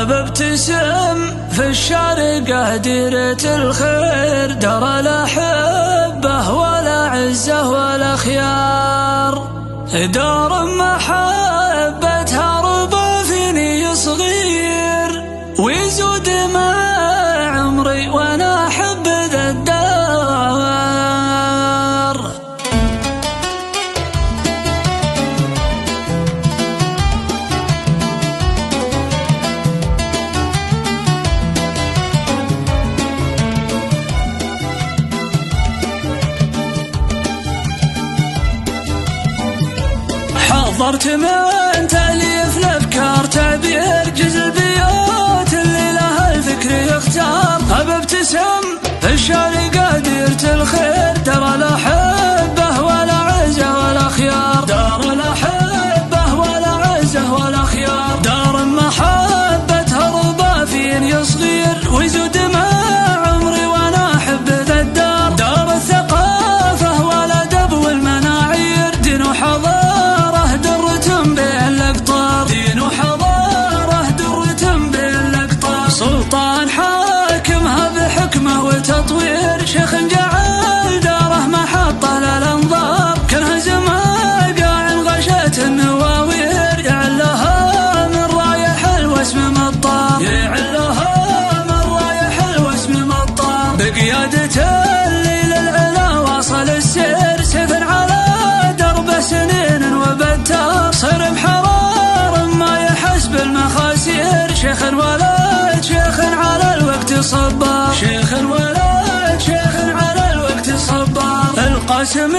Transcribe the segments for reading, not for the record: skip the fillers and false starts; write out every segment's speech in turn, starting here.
بابتسم في الشارقة ديرة الخير، درى لا حبه ولا عزه ولا خيار، دار محبتها ربى فيني صغير، ويزود مع عمري وانا احب ذا الدار. حضرت من تأليف الأفكار تعبير جزء البيوت اللي لها الفكر يختار، بابتسم في الشارقة ديرة الخير، درى لا حبه ولا عزه ولا خيار، دار لا حبه ولا عزه ولا خيار، دار محبتها ربى فيني صغير، ويزود مع عمري وانا احب ذا الدار، دار الثقافة والادب والمناعير، دين وحضارة سلطان حاكمها بحكمه وتطوير، شيخ جعل داره محطة للأنظار، كنهزم قاع غشت النواوير، يعلها من رايح الوسم مطار، يعلها من رايح الوسم مطار، بقيادة الليل العلا واصل السير، سيف على درب سنين وبتار، صير بحرار ما يحس بالمخاسير، شيخ ولد شيخ على الوقت صبار، شيخ ولد شيخ على الوقت صبار، القاسم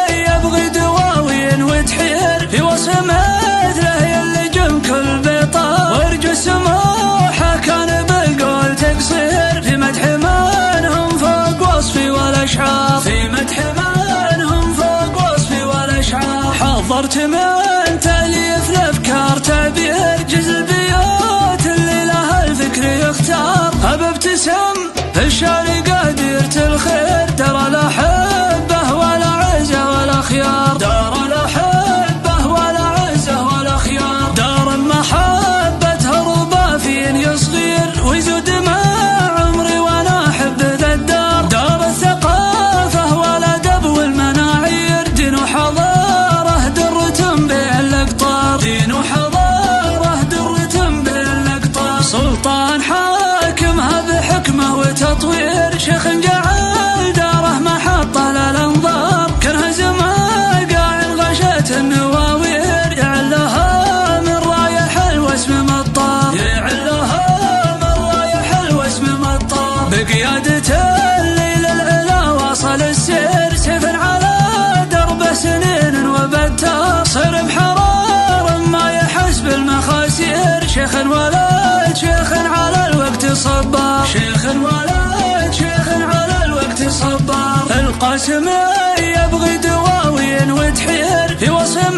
يبغي دواوين وتحير، في وصف مثله يلجم كل بطار، وارجو سموحه كان بالقول تقصير، في مدح منهم فوق وصفي والاشعار، في مدح منهم فوق وصفي والاشعار، حضرت من تأليف الافكار تعبير جزء البيوت اللي لها الفكر يختار، بابتسم في الشارقة ديرة الخير، درى لا حبه ولا عزه ولا خيار، دار لا حبه ولا عزه ولا خيار، دار محبتها ربى فيني صغير، ويزود مع عمري وانا احب ذا الدار، دار الثقافة والادب والمناعير، دين وحضارة درة بين الاقطار، دين وحضارة درة بين الاقطار، سلطان حاكمها بحكمه وتطوير، شيخ جعل داره محطة للأنظار، كنهزم قاع غشت النواوير، يعلها من رايح الوسم مطار، يعلها من رايح الوسم مطار، بقيادة الليل العلا واصل السير، سيف على درب سنين وبتار، صير بحرار ما يحس بالمخاسير، شيخ ولد شيخ على الوقت صبار، شيخ ولد شيخ على الوقت صبار، القاسم يبغي دواوين وتحير، في وصف